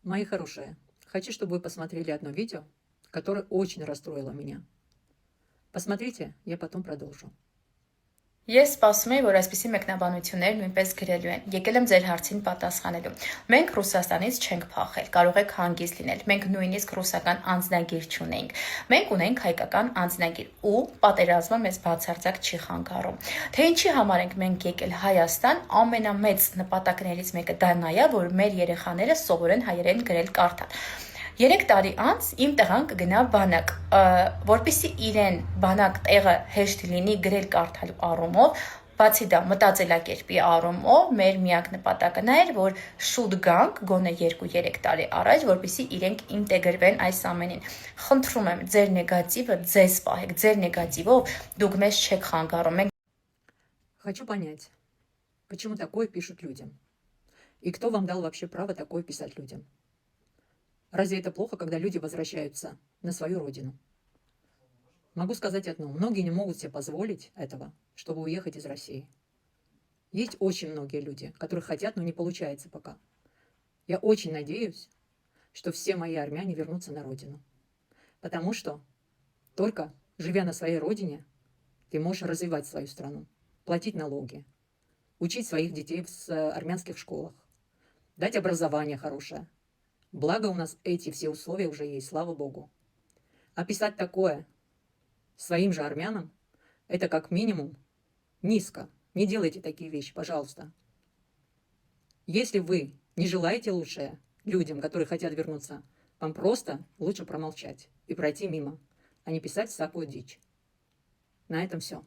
Мои хорошие, хочу, чтобы вы посмотрели одно видео, которое очень расстроило меня. Посмотрите, я потом продолжу. Ես սպասում եի, որ այսպիսի մեկնաբանություններ նույնպես գրելու են։ Եկել եմ ձեր հարցին պատասխանելու։ Մենք Ռուսաստանից չենք փախել, կարող եք հանգիստ լինել։ Մենք նույնիսկ ռուսական անձնագիր չունենք։ Մենք ունենք հայկական անձնագիր ու պատերազմը մեզ բացարձակ չի խանգարում։ Թե ինչի համար ենք մենք եկել Հայաստան, ամենամեծ նպատակներից մեկը դա նայա, որ մեր երեխաները սովորեն հայերեն գրել կարդալ։ 3 տարի անց իմ տղան կգնա բանակ, որպեսզի իրեն բանակ տեղը հեշտ լինի գրել կարդալու առումով, բացի դա մտածելակերպի առումով մեր միակ նպատակը նա էր, որ շուտ գանք, գոնե 2-3 տարի առաջ, որպեսզի իրենք ինտեգրվեն այս ամենին։ Խնդրում եմ, ձեր նեգատիվը ձեզ պահեք, ձեր նեգատիվով դուք մեզ չեք խանգարում։ Хочу понять, почему такое пишут людям? И кто вам дал вообще право такое писать людям? Разве это плохо, когда люди возвращаются на свою родину? Могу сказать одно. Многие не могут себе позволить этого, чтобы уехать из России. Есть очень многие люди, которые хотят, но не получается пока. Я очень надеюсь, что все мои армяне вернутся на родину. Потому что только живя на своей родине, ты можешь развивать свою страну, платить налоги, учить своих детей в армянских школах, дать образование хорошее. Благо у нас эти все условия уже есть, слава Богу. А писать такое своим же армянам, это как минимум низко. Не делайте такие вещи, пожалуйста. Если вы не желаете лучшее людям, которые хотят вернуться, вам просто лучше промолчать и пройти мимо, а не писать всякую дичь. На этом все.